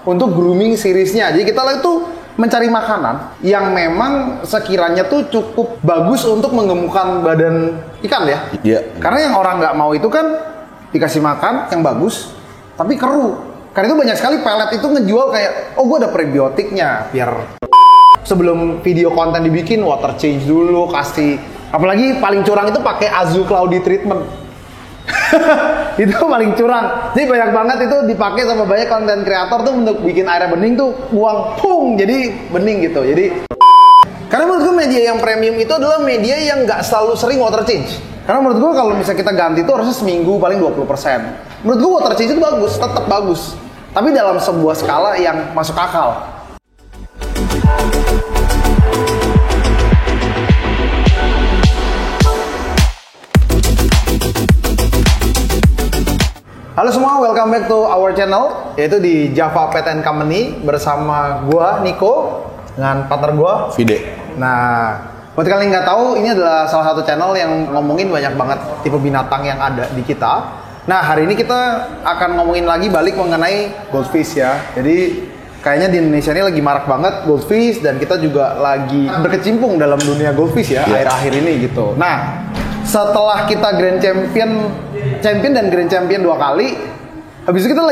untuk grooming seriesnya. Jadi kita itu mencari makanan yang memang sekiranya tuh cukup bagus untuk menggemukkan badan ikan ya. Iya. Karena yang orang nggak mau itu kan dikasih makan yang bagus, tapi keruh. Karena itu banyak sekali pelet itu ngejual kayak, oh gue ada prebiotiknya, biar sebelum video konten dibikin water change dulu, kasih. Apalagi paling curang itu pakai Azu Cloudy treatment. Itu paling curang. Jadi banyak banget itu dipakai sama banyak konten kreator tuh untuk bikin airnya bening tuh buang pung jadi bening gitu. Jadi karena menurut gue media yang premium itu adalah media yang nggak selalu sering water change. Karena menurut gue kalau misalnya kita ganti itu harusnya seminggu paling 20%. Menurut gue water change itu bagus, tetap bagus. Tapi dalam sebuah skala yang masuk akal. Halo semua, welcome back to our channel, yaitu di Java Pet and Company bersama gua Niko dengan partner gua Vide. Nah, buat kalian yang nggak tahu, ini adalah salah satu channel yang ngomongin banyak banget tipe binatang yang ada di kita. Nah, hari ini kita akan ngomongin lagi balik mengenai goldfish ya. Jadi kayaknya di Indonesia ini lagi marak banget goldfish dan kita juga lagi berkecimpung dalam dunia goldfish ya akhir-akhir ini gitu. Nah, setelah kita Grand Champion dan Grand Champion 2 kali, habis itu kita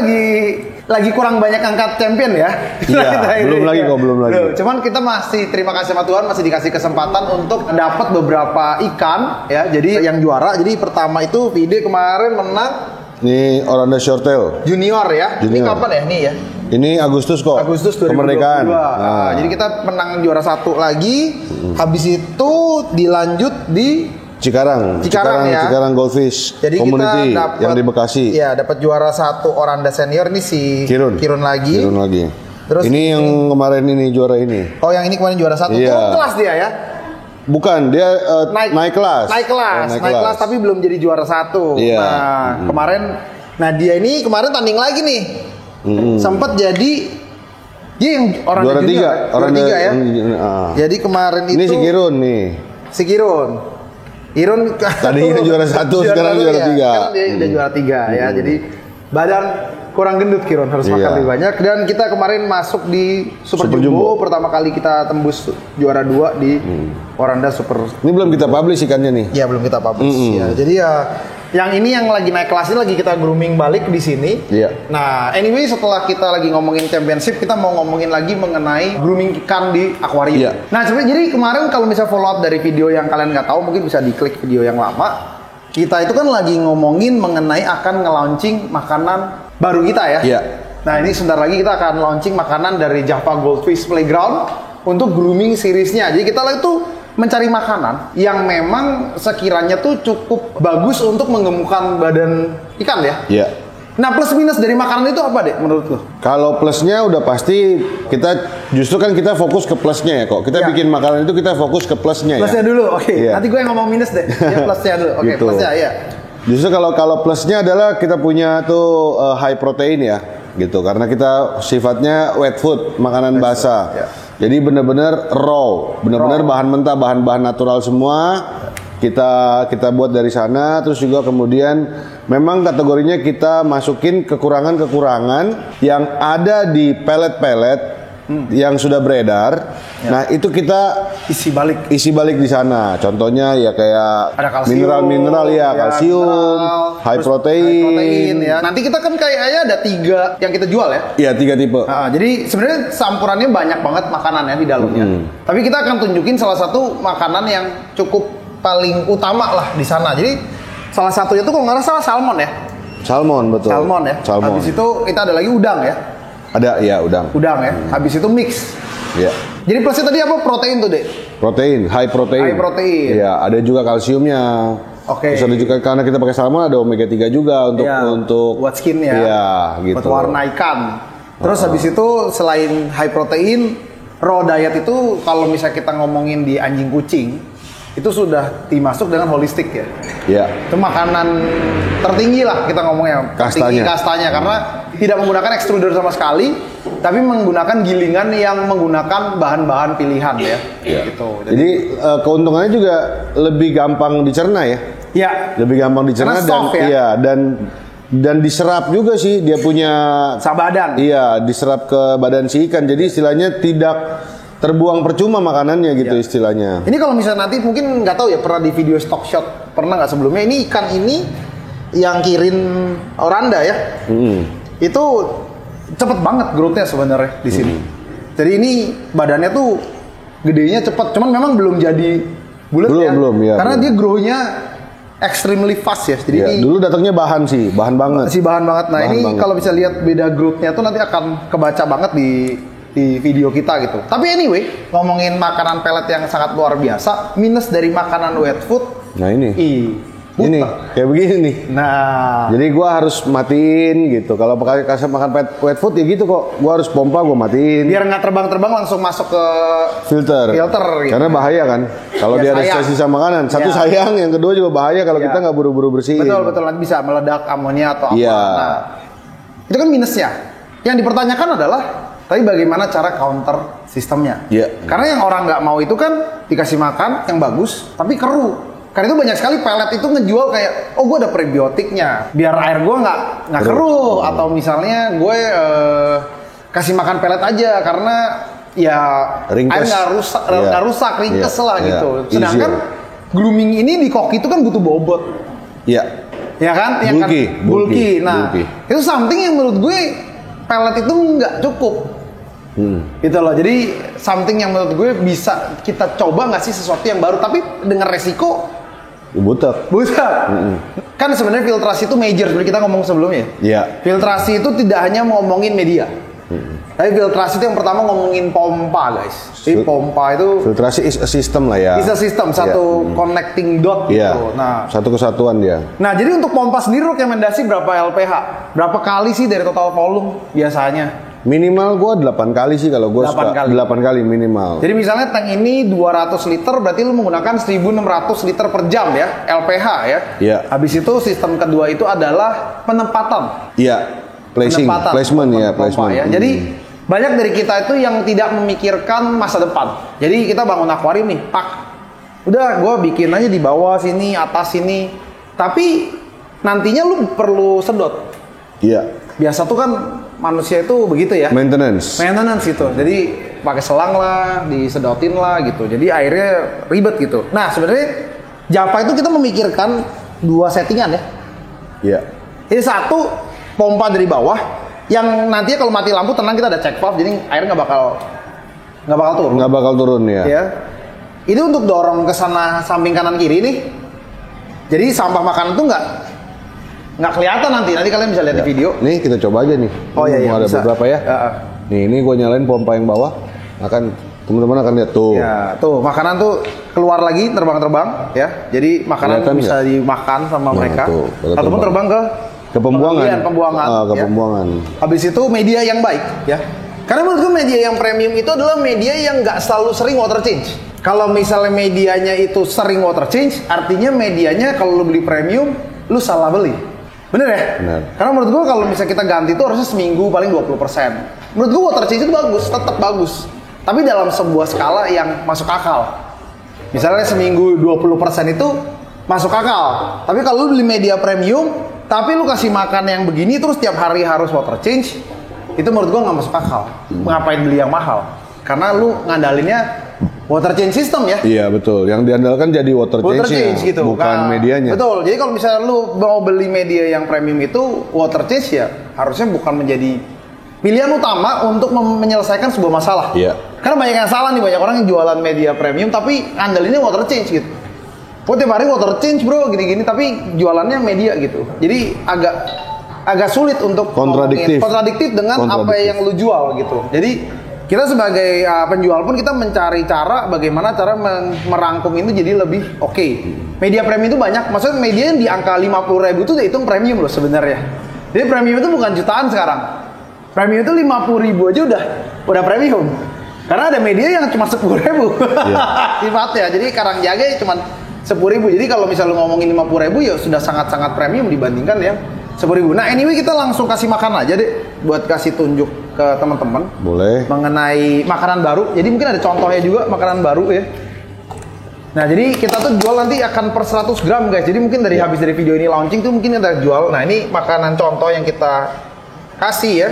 lagi kurang banyak angkat champion ya. Iya, belum lagi. Cuman kita masih terima kasih sama Tuhan masih dikasih kesempatan untuk dapat beberapa ikan ya. Jadi yang juara, jadi pertama itu Vide kemarin menang. Ini Oranda Shortail Junior ya. Ini kapan ya? Nih ya. Ini Agustus kok. Agustus 2022. Kemerdekaan. Nah, jadi kita menang juara 1 lagi. Habis itu dilanjut di Cikarang Goldfish jadi Community kita dapet, yang di Bekasi. Iya, dapat juara 1 Oranda Senior ini si Kirun lagi. Terus ini yang kemarin ini juara ini. Oh, yang ini kemarin juara 1. Iya. Oh, kelas dia ya? Bukan, dia naik kelas. Naik kelas tapi belum jadi juara 1. Iya. Nah, dia ini kemarin tanding lagi nih. Sempat jadi dia yang Oranda juara 3 ya. Jadi kemarin ini itu si Kirun tadinya juara 1, sekarang juara 3. Sekarang dia udah juara 3 ya. Jadi badan kurang gendut Kirun, harus makan lebih banyak. Dan kita kemarin masuk di Super Jumbo. Pertama kali kita tembus juara 2 di Oranda Super. Ini belum kita publish ikannya nih. Iya, belum kita publish ya. Jadi ya yang ini yang lagi naik kelas ini lagi kita grooming balik di sini. Iya. Nah, anyway setelah kita lagi ngomongin championship, kita mau ngomongin lagi mengenai grooming ikan di akuarium. Iya. Nah, sebenarnya jadi kemarin kalau misalnya follow up dari video yang kalian nggak tahu, mungkin bisa diklik video yang lama. Kita itu kan lagi ngomongin mengenai akan nge-launching makanan baru kita ya. Iya. Nah, ini sebentar lagi kita akan launching makanan dari Java Goldfish Playground untuk grooming seriesnya. Jadi kita lagi tuh mencari makanan yang memang sekiranya tuh cukup bagus untuk menggemukkan badan ikan ya. Iya. Nah, plus minus dari makanan itu apa deh menurut lo? Kalau plusnya udah pasti kita kita fokus ke plusnya ya kok. Kita bikin makanan itu kita fokus ke plusnya ya. Plusnya dulu, oke. Iya. Nanti gue yang ngomong minus deh. Ya plusnya dulu. Oke, Gitu. plusnya ya. Justru kalau plusnya adalah kita punya tuh high protein ya, gitu. Karena kita sifatnya wet food, makanan basah. Ya. Jadi benar-benar raw, benar-benar bahan mentah, bahan-bahan natural semua. Kita buat dari sana, terus juga kemudian memang kategorinya kita masukin kekurangan-kekurangan yang ada di pelet-pelet yang sudah beredar. Ya. Nah, itu kita isi balik di sana. Contohnya ya kayak mineral-mineral ya, kalsium, high protein ya. Nanti kita kan kayaknya ada 3 yang kita jual ya. Iya, 3 tipe. Jadi sebenarnya campurannya banyak banget makanannya di dalamnya. Tapi kita akan tunjukin salah satu makanan yang cukup paling utama lah di sana. Jadi salah satunya tuh kalau nggak salah salmon ya. Salmon, betul. Salmon ya. Habis itu kita ada lagi udang ya. Ada, ya udang. Udang ya. Habis itu mix. Iya. Jadi plusnya tadi apa? Protein tuh, Dek? Protein, high protein. Iya, ada juga kalsiumnya. Oke. Terus ada juga karena kita pakai salmon ada omega 3 juga untuk buat skin ya. Iya, gitu. Buat warna ikan. Terus habis itu selain high protein, raw diet itu kalau misalnya kita ngomongin di anjing kucing, itu sudah dimasuk dengan holistik ya. Iya. Itu makanan tertinggi lah kita ngomongnya. Kastanya karena tidak menggunakan extruder sama sekali, tapi menggunakan gilingan yang menggunakan bahan-bahan pilihan ya. Gitu. Jadi keuntungannya juga lebih gampang dicerna ya. Iya. Lebih gampang dicerna dan dan diserap juga sih dia punya Sabadan. Iya, diserap ke badan si ikan. Jadi istilahnya tidak terbuang percuma makanannya gitu istilahnya. Ini kalau misalnya nanti mungkin nggak tahu ya, pernah di video stock shot pernah nggak sebelumnya, ini ikan ini yang kirin oranda ya. Itu cepet banget growth-nya sebenarnya di sini. Jadi ini badannya tuh gedenya cepet, cuman memang belum jadi bulat ya. Karena dia grow-nya extremely fast ya. Jadi ini, dulu datangnya bahan banget. Bahan banget. Nah, ini kalau bisa lihat beda growth-nya tuh nanti akan kebaca banget di video kita gitu. Tapi anyway, ngomongin makanan pelet yang sangat luar biasa, minus dari makanan wet food. Nah ini. Ini kayak begini nih. Nah, jadi gua harus matiin gitu. Kalau kasih makan wet food ya gitu kok. Gua harus pompa, gua matiin. Biar nggak terbang-terbang langsung masuk ke filter gitu. Karena bahaya kan. Kalau dia ada sisa makanan. Satu sayang, yang kedua juga bahaya kalau kita nggak buru-buru bersihin. Betul, nanti bisa meledak amonia atau apa. Nah, itu kan minusnya. Yang dipertanyakan adalah tapi bagaimana cara counter sistemnya. Karena yang orang nggak mau itu kan dikasih makan yang bagus tapi keruh. Karena itu banyak sekali pelet itu ngejual kayak, oh gue ada prebiotiknya, biar air gue nggak keruh, atau misalnya gue kasih makan pelet aja karena ya air nggak rusak, ringkes lah gitu. Sedangkan grooming ini di koki itu kan butuh bobot. Ya kan? Bulky. Nah, itu something yang menurut gue pelet itu nggak cukup. Gitu loh. Jadi something yang menurut gue bisa kita coba nggak sih sesuatu yang baru, tapi dengan resiko butek. Kan sebenarnya filtrasi itu major, seperti kita ngomong sebelumnya. Filtrasi itu tidak hanya ngomongin media. Tapi filtrasi itu yang pertama ngomongin pompa, guys. Jadi pompa itu filtrasi is a system lah ya. Is a system, satu connecting dot gitu. Nah, satu kesatuan dia. Nah, jadi untuk pompa sendiri rekomendasi berapa LPH? Berapa kali sih dari total volume biasanya? Minimal gua 8 kali sih kalau gua 8 kali minimal. Jadi misalnya tank ini 200 liter, berarti lu menggunakan 1.600 liter per jam ya, LPH ya. Habis itu sistem kedua itu adalah penempatan. Placement. Ya. Jadi banyak dari kita itu yang tidak memikirkan masa depan. Jadi kita bangun akuarium nih, pak. Udah gua bikin aja di bawah sini, atas sini. Tapi nantinya lu perlu sedot. Biasa tuh kan manusia itu begitu ya. Maintenance itu. Jadi pakai selang lah, disedotin lah gitu. Jadi airnya ribet gitu. Nah, sebenarnya Japa itu kita memikirkan 2 settingan ya. Ini satu pompa dari bawah yang nantinya kalau mati lampu tenang, kita ada check valve, jadi air nggak bakal turun. Nggak bakal turun ya. Itu untuk dorong ke sana samping kanan kiri nih. Jadi sampah makanan tuh nggak kelihatan nanti kalian bisa lihat di video. Nih kita coba aja nih. Ada bisa. Beberapa ya. Nih ini gue nyalain pompa yang bawah, akan teman-teman akan lihat tuh. Tuh makanan tuh keluar lagi terbang ya. Jadi makanan bisa dimakan sama mereka. Ataupun terbang ke pembuangan. Pembuangan. Habis itu media yang baik ya. Karena menurut gue media yang premium itu adalah media yang nggak selalu sering water change. Kalau misalnya medianya itu sering water change, artinya medianya kalau lu beli premium, lu salah beli. Bener ya? Bener. Karena menurut gua kalau misalnya kita ganti itu harusnya seminggu paling 20%. Menurut gua water change itu bagus, tetap bagus. Tapi dalam sebuah skala yang masuk akal. Misalnya seminggu 20% itu masuk akal. Tapi kalau lu beli media premium, tapi lu kasih makan yang begini terus tiap hari harus water change, itu menurut gua nggak masuk akal. Ngapain beli yang mahal? Karena lu ngandalinnya water change system ya. Iya betul. Yang diandalkan jadi water change gitu, bukan medianya. Betul. Jadi kalau misalnya lu mau beli media yang premium itu water change ya harusnya bukan menjadi pilihan utama untuk menyelesaikan sebuah masalah. Karena banyak yang salah nih, banyak orang yang jualan media premium tapi ngandalinnya water change gitu. Tiap hari water change bro gini-gini tapi jualannya media gitu. Jadi agak sulit untuk kontradiktif dengan apa yang lu jual gitu. Jadi kita sebagai penjual pun kita mencari cara bagaimana cara merangkum itu jadi lebih oke. Media premium itu banyak, maksudnya media yang di angka 50.000 itu udah hitung premium loh sebenarnya. Jadi premium itu bukan jutaan sekarang. Premium itu 50.000 aja udah premium. Karena ada media yang cuma 10.000. Sifatnya. Jadi Karangjaga cuma 10.000. Jadi kalau misalnya lu ngomongin 50.000 ya sudah sangat-sangat premium dibandingkan yang 10.000. Nah, anyway kita langsung kasih makan aja deh buat kasih tunjuk ke teman-teman. Boleh. Mengenai makanan baru. Jadi mungkin ada contohnya juga makanan baru ya. Nah, jadi kita tuh jual nanti akan per 100 gram guys. Jadi mungkin dari habis dari video ini launching tuh mungkin kita jual. Nah, ini makanan contoh yang kita kasih ya.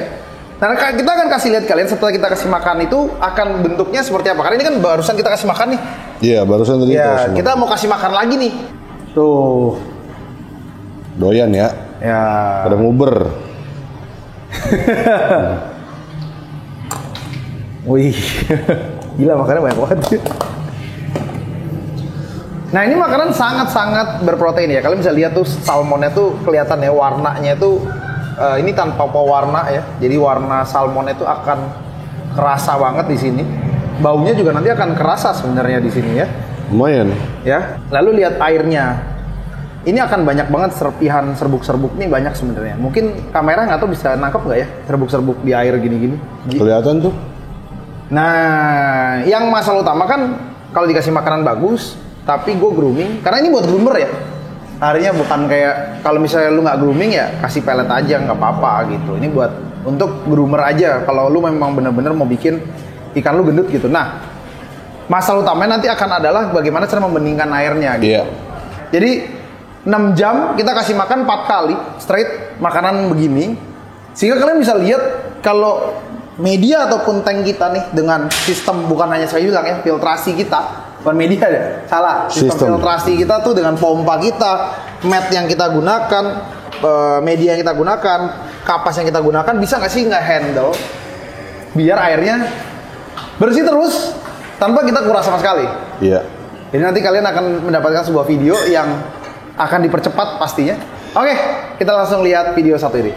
Nah, kita akan kasih lihat kalian setelah kita kasih makan itu akan bentuknya seperti apa. Karena ini kan barusan kita kasih makan nih. Iya, barusan tadi kita mau kasih makan lagi nih. Tuh. Doyan ya. Ya. Pada nguber. Wih. Gila makannya banyak banget. Nah, ini makanan sangat-sangat berprotein ya. Kalian bisa lihat tuh salmonnya tuh kelihatan ya, warnanya tuh ini tanpa pewarna ya. Jadi warna salmonnya itu akan kerasa banget di sini. Baunya juga nanti akan kerasa sebenarnya di sini ya. Lumayan. Ya. Lalu lihat airnya. Ini akan banyak banget serpihan serbuk-serbuk nih banyak sebenarnya. Mungkin kamera nggak tahu bisa nangkep nggak ya serbuk-serbuk di air gini-gini. Kelihatan tuh. Nah, yang masalah utama kan kalau dikasih makanan bagus, tapi gue grooming. Karena ini buat groomer ya. Harinya bukan kayak kalau misalnya lu nggak grooming ya kasih pelet aja nggak apa-apa gitu. Ini buat untuk groomer aja. Kalau lu memang bener-bener mau bikin ikan lu gendut gitu. Nah, masalah utamanya nanti akan adalah bagaimana cara membeningkan airnya gitu. Iya. Jadi 6 jam kita kasih makan 4 kali straight makanan begini. Sehingga kalian bisa lihat kalau media ataupun tank kita nih dengan sistem bukan hanya saya bilang ya filtrasi kita. Bukan media deh, salah. Sistem filtrasi kita tuh dengan pompa kita, mat yang kita gunakan, media yang kita gunakan, kapas yang kita gunakan, bisa nggak sih nge-handle biar airnya bersih terus tanpa kita kuras sama sekali. Iya. Jadi nanti kalian akan mendapatkan sebuah video yang akan dipercepat pastinya. Oke, kita langsung lihat video satu ini.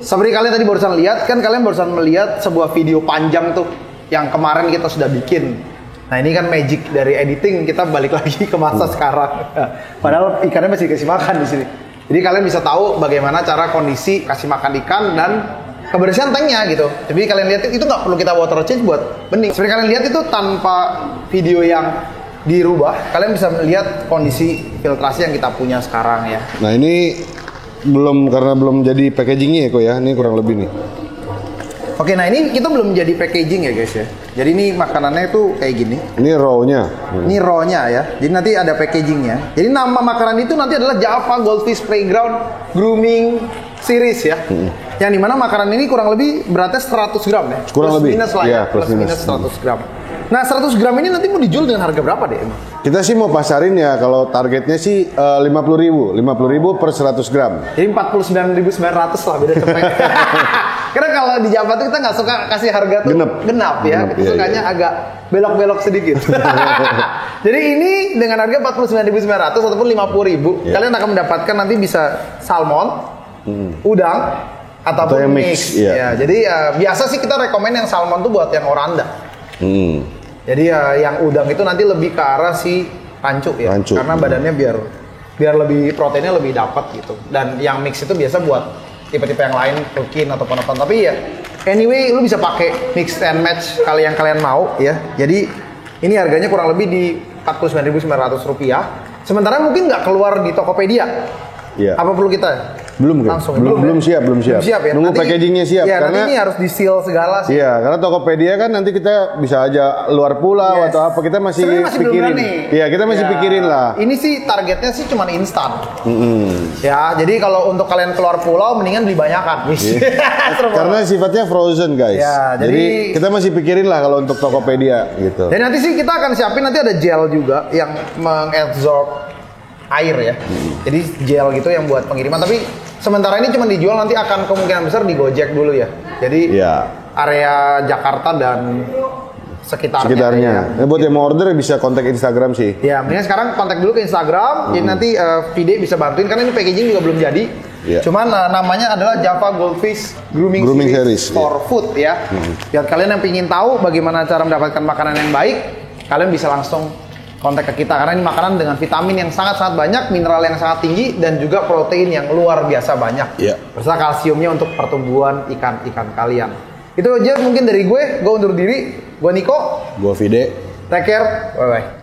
Seperti kalian tadi barusan lihat, kan kalian barusan melihat sebuah video panjang tuh yang kemarin kita sudah bikin. Nah, ini kan magic dari editing, kita balik lagi ke masa sekarang. Padahal ikannya masih dikasih makan di sini. Jadi kalian bisa tahu bagaimana cara kondisi kasih makan ikan dan kebersihan tanknya gitu. Jadi kalian lihat itu nggak perlu kita water change buat bening. Seperti kalian lihat itu tanpa video yang dirubah, kalian bisa melihat kondisi filtrasi yang kita punya sekarang ya. Nah, ini karena belum jadi packagingnya ya kok ya, ini kurang lebih nih. Oke, nah ini kita belum jadi packaging ya guys ya. Jadi ini makanannya itu kayak gini. Ini raw-nya. Ini raw-nya ya. Jadi nanti ada packagingnya. Jadi nama makanan itu nanti adalah Java Goldfish Playground Grooming Series ya. Yang dimana makanan ini kurang lebih beratnya 100 gram ya. Kurang lebih. Minus lah ya. Plus minus 100 gram. Nah, 100 gram ini nanti mau dijual dengan harga berapa deh emang? Kita sih mau pasarin ya, kalau targetnya sih 50.000 per 100 gram. Jadi 49.900 lah, beda cepet. Karena kalau di Java tuh kita nggak suka kasih harga tuh genap ya. Kita sukanya agak belok-belok sedikit. Jadi ini dengan harga 49.900 ataupun 50.000, kalian akan mendapatkan nanti bisa salmon, udang, ataupun yang mix. Ya, jadi biasa sih kita rekomen yang salmon tuh buat yang oranda. Jadi yang udang itu nanti lebih ke arah si rancu ya, karena badannya biar lebih proteinnya lebih dapat gitu. Dan yang mix itu biasa buat tipe-tipe yang lain, pukin ataupun apa. Tapi ya anyway lu bisa pakai mix and match kali yang kalian mau ya. Jadi ini harganya kurang lebih di Rp49.900. Sementara mungkin nggak keluar di Tokopedia. Iya. Apa perlu kita? Belum siap. Ya? Nunggu packagingnya siap. Ya, karena nanti ini harus di-seal segala sih. Iya, karena Tokopedia kan nanti kita bisa aja luar pulau atau apa, kita masih pikirin. Iya, kita masih pikirin lah. Ini sih targetnya sih cuma instan. Ya, jadi kalau untuk kalian keluar pulau mendingan beli banyakan. Karena sifatnya frozen, guys. Ya, jadi kita masih pikirin lah kalau untuk Tokopedia gitu. Dan nanti sih kita akan siapin nanti ada gel juga yang mengabsorb air ya. Jadi gel gitu yang buat pengiriman, tapi sementara ini cuma dijual, nanti akan kemungkinan besar di Gojek dulu ya. Jadi area Jakarta dan sekitarnya. Buat yang mau order bisa kontak Instagram sih. Ya, mendingan sekarang kontak dulu ke Instagram. Jadi nanti Vide bisa bantuin karena ini packaging juga belum jadi. Cuman namanya adalah Java Goldfish Grooming Series for food ya. Biar kalian yang pingin tahu bagaimana cara mendapatkan makanan yang baik, kalian bisa langsung kontak ke kita karena ini makanan dengan vitamin yang sangat-sangat banyak, mineral yang sangat tinggi dan juga protein yang luar biasa banyak. Beserta kalsiumnya untuk pertumbuhan ikan-ikan kalian. Itu aja mungkin dari gue undur diri. Gue Niko. Gue Vide. Take care. Bye-bye.